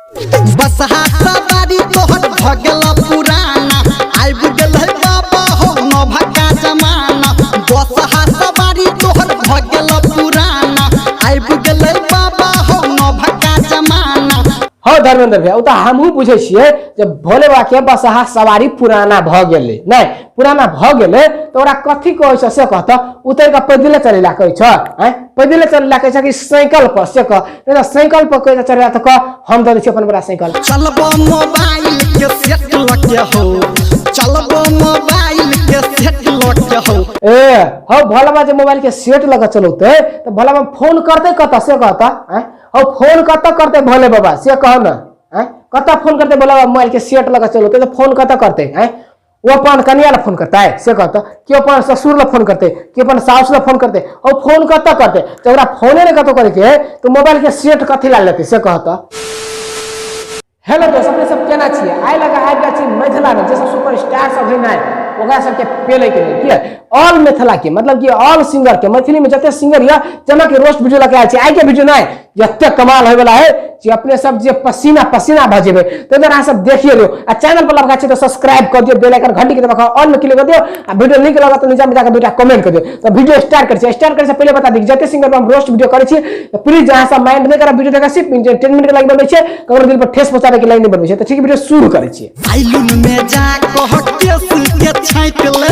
बसहा सवारी तोहर भगला पुराना आइब गेलै बाबा हो नोभा का जमाना बसहा सवारी तोहर भगला पुराना आइब गेलै बाबा हो नोभा का जमाना। हाँ धर्मेंद्र भैया उ तो हमहू बुझे छिए जब भोले बाबा के बसहा सवारी पुराना भ गेलै नहीं पुराना भ गेलै तो ओरा कथी कहै छ से कहत उतर के पैदले चलेला कहै छ हैं पैदले चलेला कहै छ कि साइकिल पर से कह नहीं साइकिल पर कहै चलेला त कह हम दे छी अपन बड़ा साइकिल। चलबो मोबाइल के सेट लगे हो चलबो मोबाइल के सेट लगे हो ए हो भोला बाबा जे मोबाइल के सेट लगा चलौते तो भोला बाबा फोन करते कत से कहता हैं हो फोन कत करते भोले बाबा से कह न हैं कत फोन करते भोला बाबा मोबाइल के सेट लगा चलौते तो फोन कत करते हैं वो अपन कन्या ला फोन करता है से कहता कि अपन ससुर ला फोन करते कि अपन सास ला फोन करते और फोन कत करते तो ओकरा फोने ने कतो करे के तो मोबाइल के सेट कथी ला लेते से कहता। हेलो दोस्त अपने सब केना छिए आइ लगा आइ गया छी मैथिला में जे सब सुपरस्टार सब है ना ओकरा सब के पेले के लिए ऑल मिथिला के मतलब कि ऑल सिंगर के मैथिली में जते सिंगर या जना के रोस्ट वीडियो लगा छी आई के वीडियो नहीं जते कमाल होय वाला है जे अपने सब जे पसीना पसीना भजेबे तो जरा सब देखिए लो आ चैनल पर लगा छी तो सब्सक्राइब कर दियो बेल आइकन घंटी के दबा ऑल में क्लिक कर दियो आ वीडियो लिंक लगा तो नीचे में जाकर बेटा कमेंट कर दियो तो वीडियो स्टार्ट करे से पहले बता दी जते सिंगर पर हम रोस्ट वीडियो करे छी तो प्लीज जहां से माइंड में करा वीडियो देखा सिर्फ एंटरटेनमेंट के लाइक बनबै छै ककरो दिल पर ठेस पहुंचाबे के लाइक नहीं बनबै छै तो ठीक वीडियो शुरू करे छी। साइलून में जा कह केस के छांट ले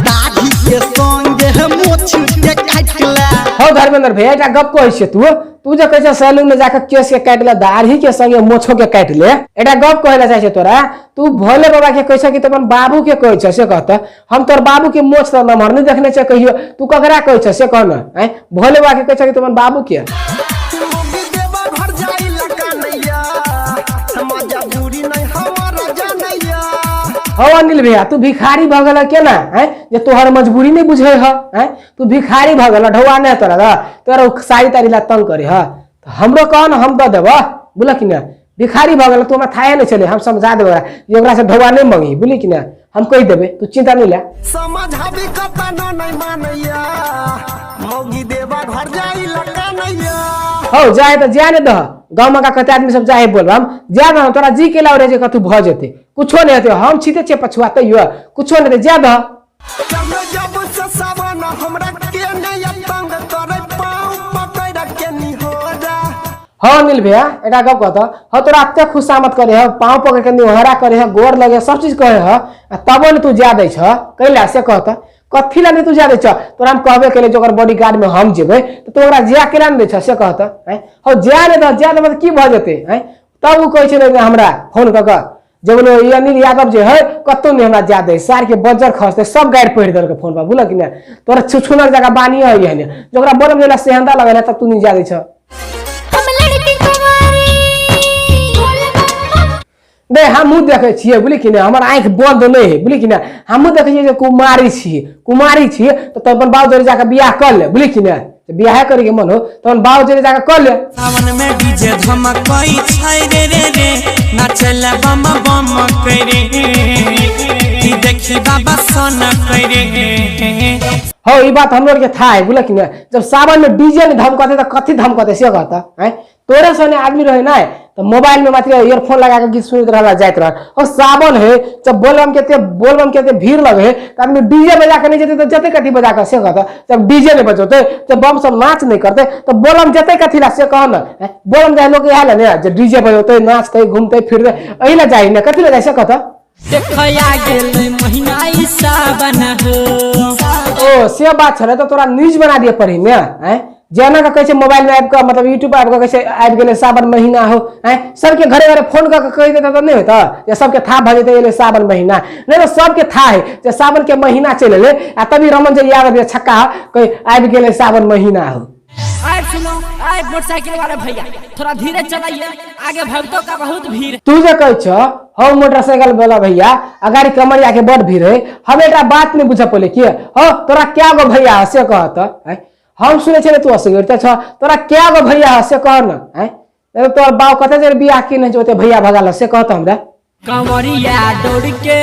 दाढ़ी के संगे मोछ के काट ले। हो धर्मेंद्र भैया एटा गप कहै छै तू जे कहै छै सैलून में जाकर केस के काट ले दाढ़ी के संगे मोछो के काट ले एटा गप कहला चाहे छै तोरा तू भोले बाबा के कहै छै कि तोर बाबू के कहै छै से कहत हम तोर बाबू के मोछ त नमहर नहीं देखने छै कहियो तू ककरा कहै छै से कहना हैं भोले बाबा के कहै छै कि तोर बाबू के हो अनिल भैया तू भिखारी भ गेल केना हैं जे तोहर मजबूरी नहीं बुझे ह हैं तू भिखारी भ गेल ढौआ नहीं तोरा तोरा साड़ी तारी ला तंग करे ह तो हमरो कह न हम द देब बोला कि ना भिखारी भ गेल तू हमरा थाहे नहीं चले हम समझा देब ये ओकरा से ढौआ नहीं मांगी बोली कि ना हम कह देबे तू चिंता नहीं ले समझाबी कता नहीं मानैया मौगी देबा घर जाई लगा नैया हो जाए तो जाने दह गाँव में का कहते आदमी सब जाए बोल हम जा दह तोरा जी के लाउ रे कतू भ जेते कुछो नहीं होते हम छीते छे पछुआ तैयो कुछो नहीं जा दह जब से सावन हमरा के नहीं तंग करे पाऊ पकड़ के नहीं हो जा। हाँ अनिल भैया एटा गप कहता हो तोरा अत्ते खुशामत करे है पाँव पकड़ के निहरा करे है गोर लगे सब चीज कहे है तब न तू जा दे छ कैला से कहता कथी ला तू जा दे छ तोरा हम कहबे केले जो बॉडीगार्ड में हम जेबे तो तोरा जा केला न दे छ से कहता हैं हो जा ने जा दे मतलब की भ जेते हैं तब उ कहै छै हमरा फोन क के जब ये अनिल यादव जे है कतो नहीं हमरा जा दे सार के बजर खसते सब गाइड पढ़ देल के फोन पर बोला कि ना तोरा छुछुनर जगह बानी है ये ने जोकरा बोलम जेला सेहंदा लगेला तब तू नहीं जा दे छ दे हमहू देखे छिए बोली कि ना हमर आंख बंद नहीं है बोली कि ना हमहू देखे छिए कुमारी छी तो अपन बाबू जरे जाके बियाह कर ले बोली कि ना बियाह करे के मन हो तो अपन बाबू जरे जाके कर ले सावन में डीजे धमकई छै रे रे रे नाचला बम बम करे की देखी बाबा सोना करे हो ई बात हम लोग के था है बोला कि ना जब सावन में डीजे ने धमकते तो कथी धमकते से कहता हैं तोरे सने आदमी रहे ना तो मोबाइल में मात्र ईयरफोन लगा के गीत सुनते रहला जात रह और सावन है जब बोलबम केते भीड़ लगे तो आदमी डीजे बजा के नहीं जते तो जते कथी बजा के से कहता जब डीजे नहीं बजोते जब बम सब नाच नहीं करते तो बोलम जते कथी ला से कह न बोलम जाए लोग यहाँ ले जब डीजे बजोते नाचते घूमते फिरते अही ला जाए ना कथी ला जाए से कहता देखया गेल महीना ई सावन हो ओ से बात छले तो तोरा न्यूज बना दिए पड़ी ना हैं जना का कैसे मोबाइल में ऐप का मतलब यूट्यूब ऐप का कैसे ऐप गेले सावन महीना हो हैं सबके घरे घरे फोन का कह देता तो नहीं होता या सबके था भ जेते ये सावन महीना नहीं तो सबके था है जे सावन के महीना चले ले आ तभी रमन जे याद छक्का कोई ऐप गेले सावन महीना हो आए सुनो आए मोटरसाइकिल वाले भैया थोड़ा धीरे चलाइए आगे भक्तों का बहुत भीड़ तू जे कह छ हो मोटरसाइकिल वाला भैया अगाड़ी कमरिया के बड़ भीड़ है हम एटा बात नहीं बुझ पले कि हो तोरा क्या गो भैया से कहत है हम सुने छे तू असगरते छ तोरा क्या गो भैया से कह न हैं नहीं तोर बाप कते जे बियाह की नहीं जोते भैया भगाला से कहत हमरा कंवरिया दौड़ के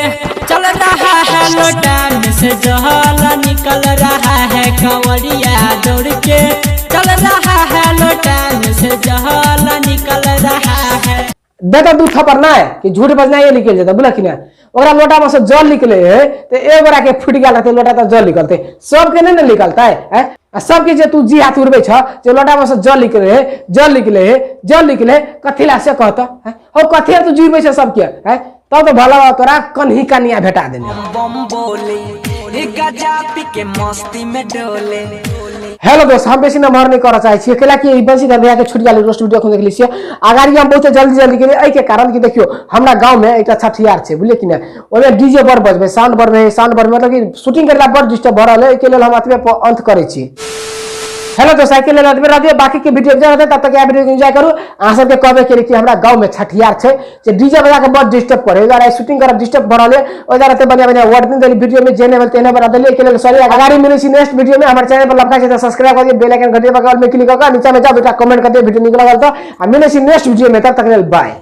चल रहा है लोटान से जहल निकल रहा है कंवरिया दौड़ के चल रहा है लोटान देता दू थप्पड़ ना कि झूठ बजना ये निकल जाता बोला कि ना ओकरा लोटा में से जल निकले है तो एक बार के फूट गया रहते लोटा तो जल निकलते सबके नहीं ना निकलता है सबके जे तू जी हाथ उड़बे छ जे लोटा में से जल निकले कथी ला से कहता है हो कथी तू जीवे छ सबके है तब तो भला तोरा कन्ही कनिया भेटा देने बम बोले गजा पी के मस्ती में डोले। हेलो दोस्त, हम बेसी नमहर नहीं कर चाहे छिए कैला कि बंसी दरमिया के छुट गेल रोस्ट वीडियो देख लीजिए आगारी हम बहुत जल्दी के लिए के कारण कि देखियो हमरा गांव में एक छठियार छे बुझलिए कि ना ओमे डीजे बड़ बजबे साउंड बड़ मतलब कि शूटिंग करला बड़ डिस्टर्ब भ रहल है के लेल हम अतबे अंत करे छी। हेलो दोस्त, के लेल अतबे रह बाकी के वीडियो जा रहते तब तक ये वीडियो एंजॉय करू। आ सब के कहबे के कि हमरा गांव में छठियार छे जे डीजे बजा के बड़ डिस्टर्ब करे जरा शूटिंग कर डिस्टर्ब भ रहल है ओ जरा ते बढ़िया वर्ड दिन देली वीडियो में जेने बोलते ने बना देली के लेल सॉरी। आगारी मिले छी नेक्स्ट वीडियो में। हमारे चैनल पर लपका छै तो सब्सक्राइब कर दिए, बेल आइकन घंटी बगल में क्लिक कर नीचे में जा बेटा कमेंट कर दिए वीडियो निक लगल तो। आ मिले छी नेक्स्ट वीडियो में, तब तक के लेल बाय।